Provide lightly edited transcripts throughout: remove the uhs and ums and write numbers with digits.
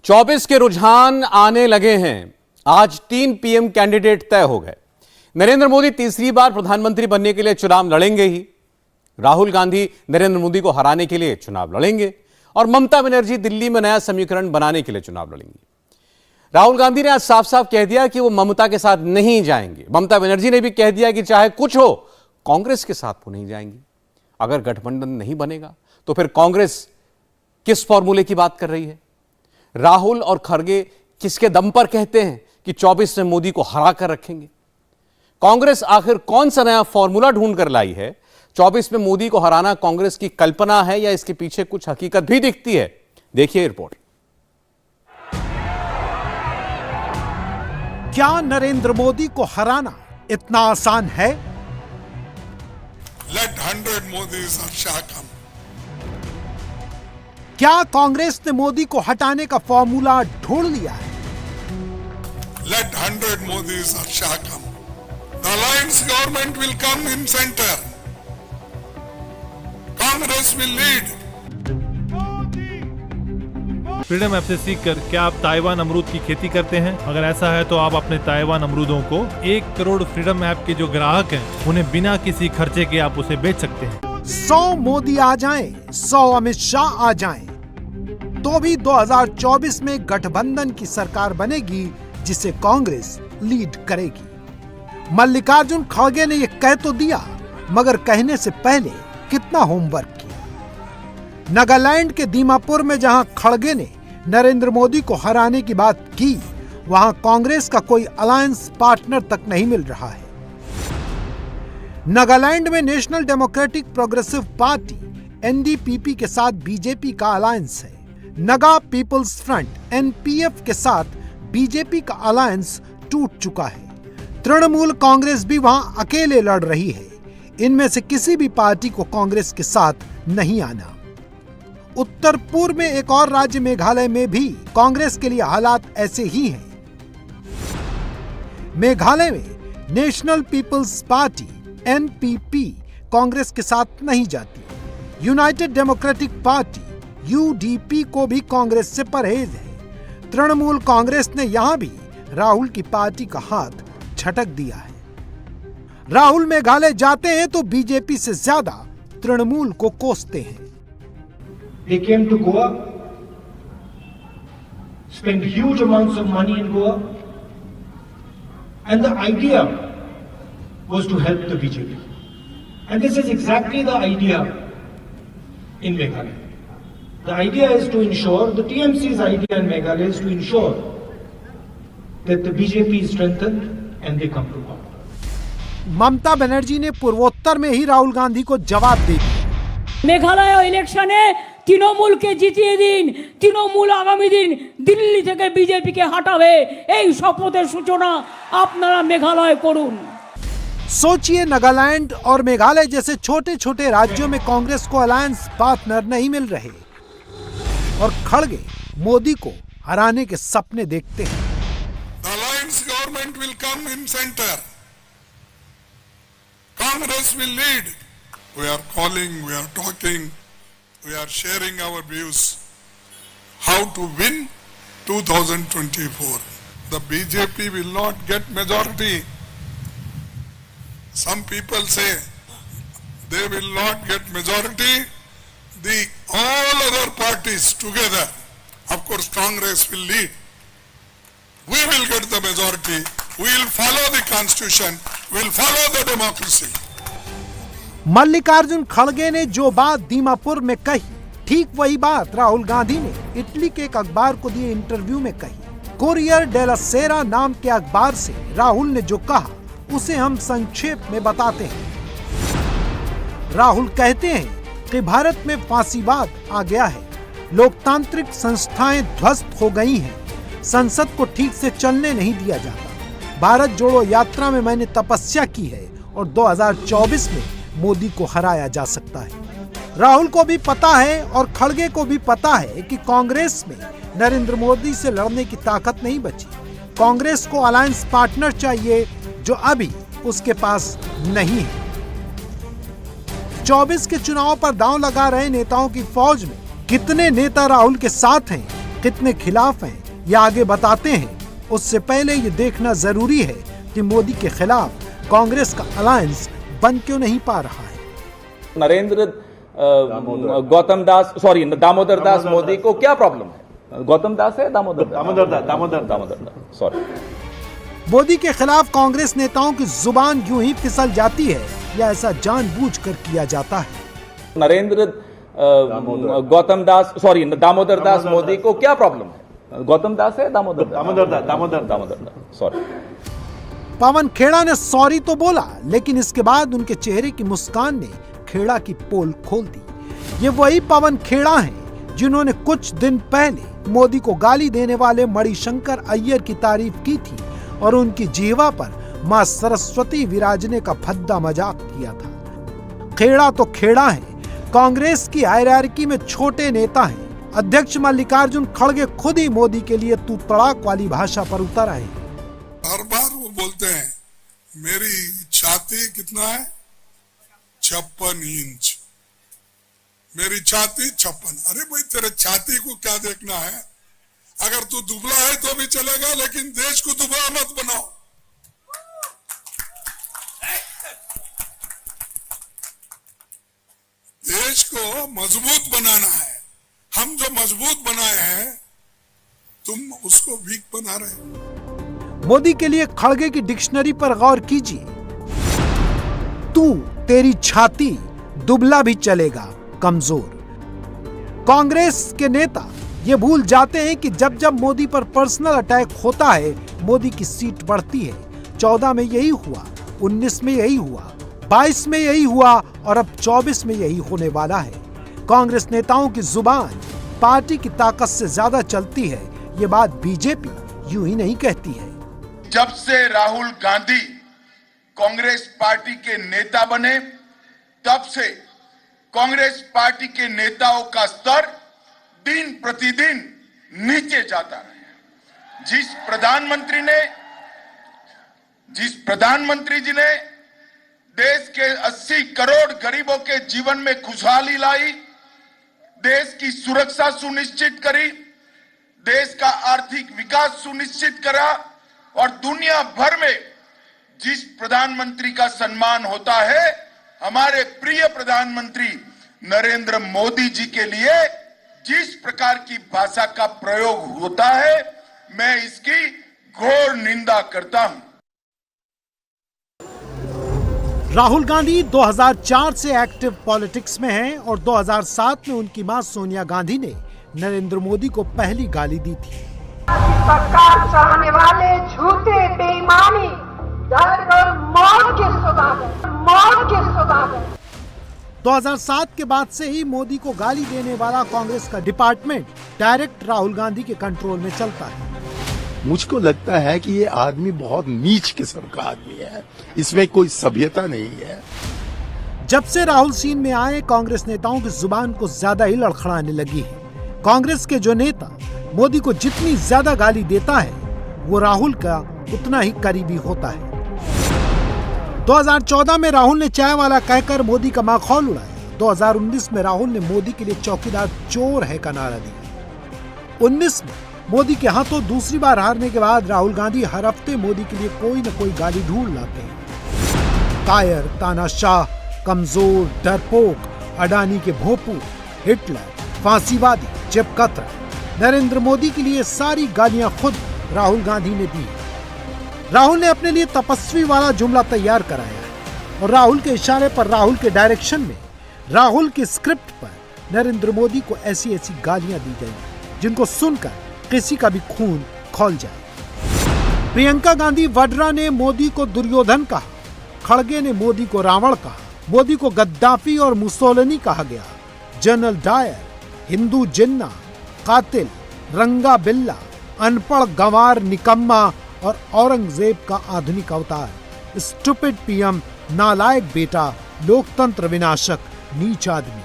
24 के रुझान आने लगे हैं। आज 3 पीएम कैंडिडेट तय हो गए। नरेंद्र मोदी तीसरी बार प्रधानमंत्री बनने के लिए चुनाव लड़ेंगे ही। राहुल गांधी नरेंद्र मोदी को हराने के लिए चुनाव लड़ेंगे और ममता बनर्जी दिल्ली में नया समीकरण बनाने के लिए चुनाव लड़ेंगी। राहुल गांधी ने आज साफ साफ कह दिया कि वो ममता के साथ नहीं जाएंगे। ममता बनर्जी ने भी कह दिया कि चाहे कुछ हो कांग्रेस के साथ वो नहीं जाएंगी। अगर गठबंधन नहीं बनेगा तो फिर कांग्रेस किस फॉर्मूले की बात कर रही है? राहुल और खड़गे किसके दम पर कहते हैं कि 24 में मोदी को हरा कर रखेंगे? कांग्रेस आखिर कौन सा नया फॉर्मूला ढूंढ कर लाई है? 24 में मोदी को हराना कांग्रेस की कल्पना है या इसके पीछे कुछ हकीकत भी दिखती है? देखिए रिपोर्ट। क्या नरेंद्र मोदी को हराना इतना आसान है? Let 100 Modis or Shah come. क्या कांग्रेस ने मोदी को हटाने का फॉर्मूला ढूंढ लिया है? Let 100 Modis or Shah come. The alliance government will come in center. Congress will lead. Freedom app से सीखकर क्या आप ताइवान अमरूद की खेती करते हैं? अगर ऐसा है तो आप अपने ताइवान अमरूदों को 1 करोड़ फ्रीडम ऐप के जो ग्राहक हैं उन्हें बिना किसी खर्चे के आप उसे बेच सकते हैं। 100 मोदी आ जाएं, 100 अमित शाह आ जाएं, तो भी 2024 में गठबंधन की सरकार बनेगी जिसे कांग्रेस लीड करेगी। मल्लिकार्जुन खड़गे ने यह कह तो दिया, मगर कहने से पहले कितना होमवर्क किया। नागालैंड के दीमापुर में जहां खड़गे ने नरेंद्र मोदी को हराने की बात की, वहां कांग्रेस का कोई अलायंस पार्टनर तक नहीं मिल रहा है। नागालैंड में national democratic progressive party NDPP के साथ बीजेपी का अलायंस है। नगा पीपल्स फ्रंट एनपीएफ के साथ बीजेपी का अलायंस टूट चुका है। तृणमूल कांग्रेस भी वहां अकेले लड़ रही है। इनमें से किसी भी पार्टी को कांग्रेस के साथ नहीं आना। उत्तर पूर्व में एक और राज्य मेघालय में भी कांग्रेस के लिए हालात ऐसे ही हैं। मेघालय में नेशनल पीपल्स पार्टी एनपीपी कांग्रेस के साथ नहीं जाती। यूनाइटेड डेमोक्रेटिक पार्टी यूडीपी को भी कांग्रेस से परहेज है। तृणमूल कांग्रेस ने यहां भी राहुल की पार्टी का हाथ झटक दिया है। राहुल मेघालय जाते हैं तो बीजेपी से ज्यादा तृणमूल को कोसते हैं। They came to Goa, spent huge amounts of money in Goa, and the idea was to help the BJP. And this is exactly the idea in Meghalaya. The idea is to ensure, the TMC's idea in Meghalaya is to ensure that the BJP is strengthened and they come to power. Mamata Banerjee ने पूर्वोत्तर में ही राहुल गांधी को जवाब दे दिया। মেঘালয় ইলেকশনে তৃণমূলকে জিতিয়ে দিন, তৃণমূল আগামী দিন দিল্লি থেকে বিজেপিকে হটাবে, এই শপথের সূচনা আপনারা মেঘালয় করুন। सोचिए, नागालैंड और मेघालय जैसे छोटे छोटे राज्यों में कांग्रेस को अलायंस पार्टनर नहीं मिल रहे और खड़गे मोदी को हराने के सपने देखते हैं। The alliance government will come in center. Congress will lead. We are calling, we are talking, we are sharing our views. How to win 2024. The BJP will not get majority. Some people say they will not get majority. All other parties together, of course Congress will lead. We will get the majority. We will follow the constitution. We will follow the democracy. Mallikarjun खड़गे ने जो बात दीमापुर में कही, ठीक वही बात राहुल गांधी ने इटली के एक अखबार को दिए इंटरव्यू में कही। कोरियर डेला सेरा नाम के अखबार से राहुल ने जो कहा उसे हम संक्षेप में बताते हैं। राहुल कहते हैं कि भारत में फांसीवाद आ गया है, लोकतांत्रिक संस्थाएं ध्वस्त हो गई हैं, संसद को ठीक से चलने नहीं दिया जाता। भारत जोड़ो यात्रा में मैंने तपस्या की है और 2024 में मोदी को हराया जा सकता है। राहुल को भी पता है और खड़गे को भी पता है कि कांग्रेस में नरेंद्र मोदी से लड़ने की ताकत नहीं बची। कांग्रेस को अलायंस पार्टनर चाहिए जो अभी उसके पास नहीं है। 24 के चुनाव पर दांव लगा रहे नेताओं की फौज में कितने नेता राहुल के साथ हैं, कितने खिलाफ हैं ये आगे बताते हैं। उससे पहले ये देखना जरूरी है कि मोदी के खिलाफ कांग्रेस का अलायंस बन क्यों नहीं पा रहा है। नरेंद्र दामोदर दास मोदी को क्या प्रॉब्लम है? गौतम दास है दामोदर सॉरी। मोदी के खिलाफ कांग्रेस नेताओं की जुबान यूं ही फिसल जाती है या ऐसा जानबूझकर किया जाता है? नरेंद्र दामोदर दास मोदी को क्या प्रॉब्लम है? गौतम दास है दामोदर सॉरी। पवन खेड़ा ने सॉरी तो बोला, लेकिन इसके बाद उनके चेहरे की मुस्कान ने खेड़ा की पोल खोल दी। ये वही पवन खेड़ा हैं जिन्होंने कुछ दिन पहले मोदी को गाली देने वाले मणिशंकर अय्यर की तारीफ की थी और उनकी जीवा पर मां सरस्वती विराजने का भद्दा मजाक किया था। खेड़ा तो खेड़ा है, कांग्रेस की हायरार्की में छोटे नेता हैं। अध्यक्ष मल्लिकार्जुन खड़गे खुद ही मोदी के लिए तू तड़ाक वाली भाषा पर उतर आए। हर बार वो बोलते हैं मेरी छाती कितना है 56 इंच, मेरी छाती 56। अरे भाई तेरे छाती को क्या देखना है? अगर तू दुबला है तो भी चलेगा, लेकिन देश को दुबला मत बनाओ। देश को मजबूत बनाना है। हम जो मजबूत बनाए हैं तुम उसको वीक बना रहे हो। मोदी के लिए खड़गे की डिक्शनरी पर गौर कीजिए। तू, तेरी छाती, दुबला भी चलेगा, कमजोर। कांग्रेस के नेता ये भूल जाते हैं कि जब जब मोदी पर पर्सनल अटैक होता है मोदी की सीट बढ़ती है। 14 में यही हुआ, 19 में यही हुआ, 22 में यही हुआ और अब 24 में यही होने वाला है। कांग्रेस नेताओं की जुबान पार्टी की ताकत से ज्यादा चलती है। ये बात बीजेपी यूं ही नहीं कहती है। जब से राहुल गांधी कांग्रेस पार्टी के नेता बने तब से कांग्रेस पार्टी के नेताओं का स्तर दिन प्रतिदिन नीचे जाता है। जिस प्रधानमंत्री जी ने देश के 80 करोड़ गरीबों के जीवन में खुशहाली लाई, देश की सुरक्षा सुनिश्चित करी, देश का आर्थिक विकास सुनिश्चित करा और दुनिया भर में जिस प्रधानमंत्री का सम्मान होता है, हमारे प्रिय प्रधानमंत्री नरेंद्र मोदी जी के लिए जिस प्रकार की भाषा का प्रयोग होता है, मैं इसकी घोर निंदा करता हूं। राहुल गांधी 2004 से एक्टिव पॉलिटिक्स में हैं और 2007 में उनकी मां सोनिया गांधी ने नरेंद्र मोदी को पहली गाली दी थी। सरकार चलाने वाले झूठे बेईमानी दर्द और मौत के सौदागर। 2007 के बाद से ही मोदी को गाली देने वाला कांग्रेस का डिपार्टमेंट डायरेक्ट राहुल गांधी के कंट्रोल में चलता है। मुझको लगता है कि ये आदमी बहुत नीच किस्म का आदमी है, इसमें कोई सभ्यता नहीं है। जब से राहुल सीन में आए, कांग्रेस नेताओं की जुबान को ज्यादा ही लड़खड़ाने लगी है। कांग्रेस के जो नेता मोदी को जितनी ज्यादा गाली देता है, वो राहुल का उतना ही करीबी होता है। 2014 में राहुल ने चाय वाला कहकर मोदी का माखौल उड़ाया। 2019 में राहुल ने मोदी के लिए चौकीदार चोर है का नारा दिया। 19 में मोदी के हाथों दूसरी बार हारने के बाद राहुल गांधी हर हफ्ते मोदी के लिए कोई न कोई गाली ढूंढ लाते हैं। कायर, तानाशाह, कमजोर, डरपोक, अडानी के भोंपू, हिटलर, फांसीवादी, चिपकथरा, नरेंद्र मोदी के लिए सारी गालियां खुद राहुल गांधी ने दी। राहुल ने अपने लिए तपस्वी वाला जुमला तैयार कराया है और राहुल के इशारे पर, राहुल के डायरेक्शन में, राहुल के स्क्रिप्ट पर नरेंद्र मोदी को ऐसी ऐसी गालियां दी गई जिनको सुनकर किसी का भी खून खौल जाए। प्रियंका गांधी वड्रा ने मोदी को दुर्योधन कहा, खड़गे ने मोदी को रावण कहा, मोदी को गद्दाफी और मुसोलिनी कहा गया। जनरल डायर हिंदू जिन्ना, कातिल, रंगा बिल्ला, अनपढ़ गंवार निकम्मा और औरंगजेब का आधुनिक अवतार, स्टूपिड पीएम, नालायक बेटा, लोकतंत्र विनाशक, नीच आदमी,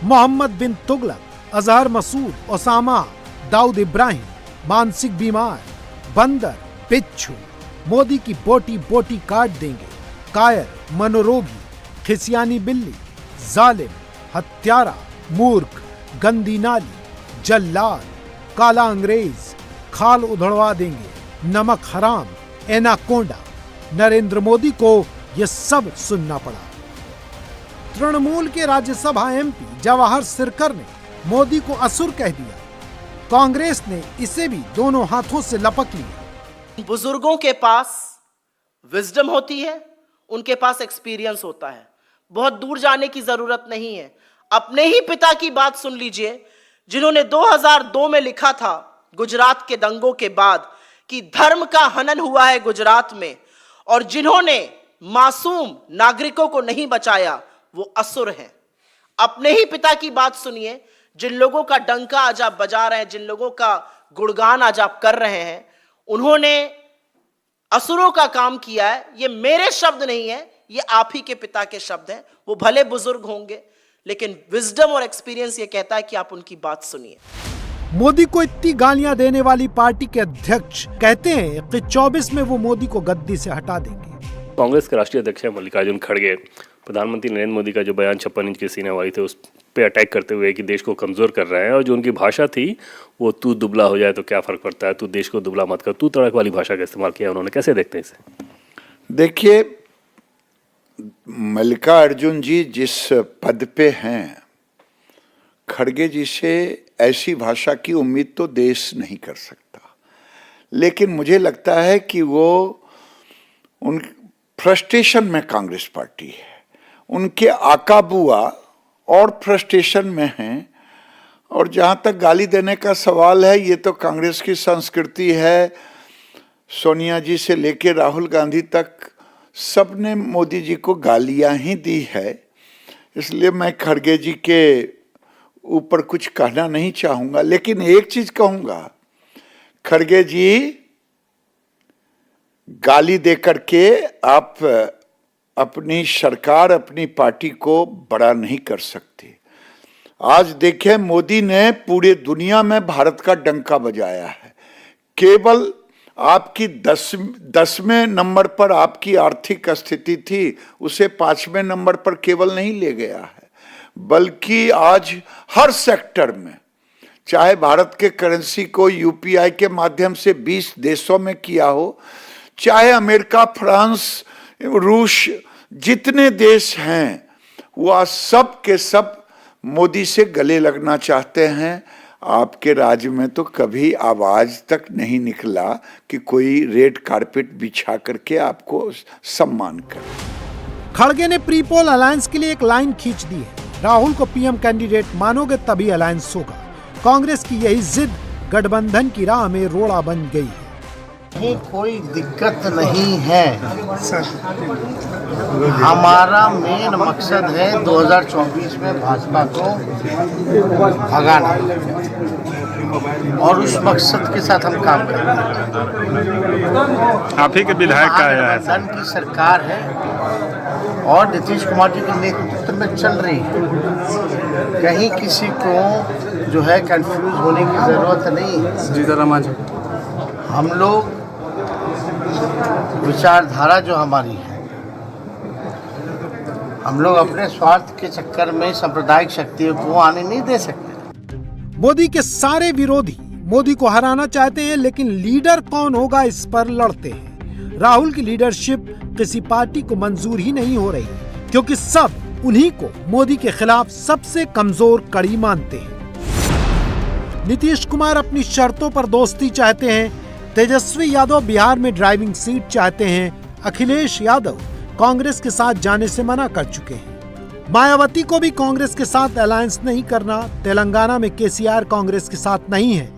मोहम्मद बिन तुगलक, अजहर मसूद, ओसामा, दाऊद इब्राहिम, मानसिक बीमार, बंदर, पिच्छू, मोदी की बोटी बोटी काट देंगे, कायर, मनोरोगी, खिसियानी बिल्ली, जालिम, हत्यारा, मूर्ख, गंदी नाली, जल्लाद, काला अंग्रेज, खाल उधड़वा देंगे, नमक हराम, एनाकोंडा। नरेंद्र मोदी को यह सब सुनना पड़ा। तृणमूल के राज्यसभा एमपी जवाहर सिरकर ने मोदी को असुर कह दिया। कांग्रेस ने इसे भी दोनों हाथों से लपक लिया। बुजुर्गों के पास विजडम होती है, उनके पास एक्सपीरियंस होता है, बहुत दूर जाने की जरूरत नहीं है। अपने ही पिता की बात सुन लीजिए, जिन्होंने 2002 में लिखा था गुजरात के दंगों के बाद कि धर्म का हनन हुआ है गुजरात में, और जिन्होंने मासूम नागरिकों को नहीं बचाया वो असुर हैं। अपने ही पिता की बात सुनिए, जिन लोगों का डंका आज आप बजा रहे हैं, जिन लोगों का गुणगान आज आप कर रहे हैं, उन्होंने असुरों का काम किया है। ये मेरे शब्द नहीं है, ये आप ही के पिता के शब्द हैं। वो भले बुजुर्ग होंगे, लेकिन विजडम और एक्सपीरियंस ये कहता है कि आप उनकी बात सुनिए। मोदी को इतनी गालियां देने वाली पार्टी के अध्यक्ष कहते हैं कि 24 में वो मोदी को गद्दी से हटा देंगे। कांग्रेस के राष्ट्रीय अध्यक्ष मल्लिकार्जुन खड़गे प्रधानमंत्री नरेंद्र मोदी का जो बयान 56 इंच के सीने वाली थे उस पे अटैक करते हुए कि देश को कमजोर कर रहे हैं, और जो उनकी भाषा थी वो तू दुबला हो जाए तो क्या फर्क पड़ता है, तू देश को दुबला मत कर, तू तड़क वाली भाषा का इस्तेमाल किया उन्होंने। कैसे देखते हैं इसे? देखिए, मल्लिकार्जुन जी जिस पद पे हैं, खड़गे जी से ऐसी भाषा की उम्मीद तो देश नहीं कर सकता। लेकिन मुझे लगता है कि वो उन फ्रस्ट्रेशन में कांग्रेस पार्टी है, उनके आका बुआ और फ्रस्ट्रेशन में हैं। और जहाँ तक गाली देने का सवाल है, ये तो कांग्रेस की संस्कृति है। सोनिया जी से लेके राहुल गांधी तक सबने मोदी जी को गालियाँ ही दी है। इसलिए मैं खड़गे जी के ऊपर कुछ कहना नहीं चाहूँगा, लेकिन एक चीज़ कहूँगा, खड़गे जी गाली दे करके आप अपनी सरकार, अपनी पार्टी को बड़ा नहीं कर सकते। आज देखें, मोदी ने पूरे दुनिया में भारत का डंका बजाया है। केवल आपकी 10वें नंबर पर आपकी आर्थिक स्थिति थी, उसे 5वें नंबर पर केवल नहीं ले गया है, बल्कि आज हर सेक्टर में, चाहे भारत के करेंसी को यूपीआई के माध्यम से 20 देशों में किया हो, चाहे अमेरिका, फ्रांस, रूस, जितने देश हैं, वह सब के सब मोदी से गले लगना चाहते हैं। आपके राज्य में तो कभी आवाज तक नहीं निकला कि कोई रेड कारपेट बिछा करके आपको सम्मान करे। खड़गे ने प्री पोल अलायंस के लिए एक लाइन खींच दी है। राहुल को पीएम कैंडिडेट मानोगे तभी अलायंस होगा। कांग्रेस की यही जिद गठबंधन की राह में रोड़ा बन गई है। कोई दिक्कत नहीं है, हमारा मेन मकसद है 2024 में भाजपा को भगाना, और उस मकसद के साथ हम काम करेंगे। आप ही के विधायक का है, गठबंधन की सरकार है और नीतीश कुमार जी के नेतृत्व में चल रही है। कहीं किसी को जो है कंफ्यूज होने की जरूरत नहीं। हम लोग विचारधारा जो हमारी है, हम लोग अपने स्वार्थ के चक्कर में सांप्रदायिक शक्तियों को आने नहीं दे सकते। मोदी के सारे विरोधी मोदी को हराना चाहते हैं, लेकिन लीडर कौन होगा इस पर लड़ते हैं। राहुल की लीडरशिप किसी पार्टी को मंजूर ही नहीं हो रही, क्योंकि सब उन्हीं को मोदी के खिलाफ सबसे कमजोर कड़ी मानते हैं। नीतीश कुमार अपनी शर्तों पर दोस्ती चाहते हैं, तेजस्वी यादव बिहार में ड्राइविंग सीट चाहते हैं, अखिलेश यादव कांग्रेस के साथ जाने से मना कर चुके हैं। मायावती को भी कांग्रेस के साथ अलायंस नहीं करना। तेलंगाना में केसीआर कांग्रेस के साथ नहीं है।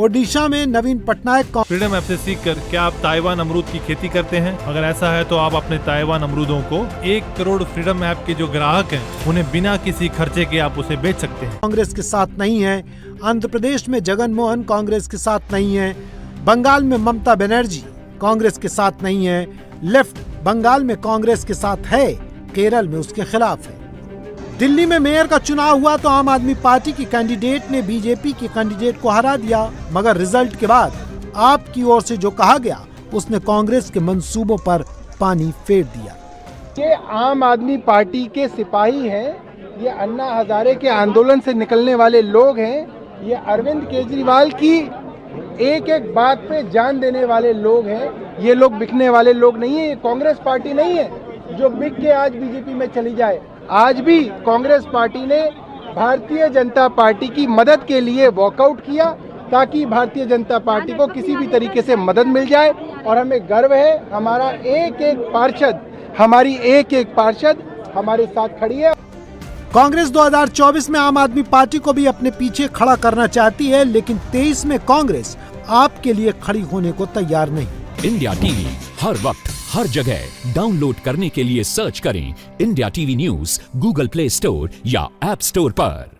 ओडिशा में नवीन पटनायक फ्रीडम ऐप से सीखकर क्या आप ताइवान अमरूद की खेती करते हैं? अगर ऐसा है तो आप अपने ताइवान अमरूदों को 1 करोड़ फ्रीडम ऐप के जो ग्राहक हैं उन्हें बिना किसी खर्चे के आप उसे बेच सकते हैं। कांग्रेस के साथ नहीं है। आंध्र प्रदेश में जगन मोहन कांग्रेस के साथ नहीं है। बंगाल में ममता बनर्जी कांग्रेस के साथ नहीं है। लेफ्ट बंगाल में कांग्रेस के साथ है, केरल में उसके खिलाफ है। दिल्ली में मेयर का चुनाव हुआ तो आम आदमी पार्टी की कैंडिडेट ने बीजेपी के कैंडिडेट को हरा दिया, मगर रिजल्ट के बाद आपकी ओर से जो कहा गया उसने कांग्रेस के मंसूबों पर पानी फेर दिया। ये आम आदमी पार्टी के सिपाही हैं, ये अन्ना हजारे के आंदोलन से निकलने वाले लोग हैं। ये अरविंद केजरीवाल की एक एक बात पे जान देने वाले लोग हैं। ये लोग बिकने वाले लोग नहीं है। ये कांग्रेस पार्टी नहीं है जो बिक के आज बीजेपी में चली जाए। आज भी कांग्रेस पार्टी ने भारतीय जनता पार्टी की मदद के लिए वॉकआउट किया ताकि भारतीय जनता पार्टी को किसी भी तरीके से मदद मिल जाए। और हमें गर्व है, हमारा एक एक पार्षद हमारे साथ खड़ी है। कांग्रेस 2024 में आम आदमी पार्टी को भी अपने पीछे खड़ा करना चाहती है, लेकिन 23 में कांग्रेस आपके लिए खड़ी होने को तैयार नहीं। इंडिया टीवी हर वक्त हर जगह डाउनलोड करने के लिए सर्च करें India TV news Google play store या ऐप स्टोर पर।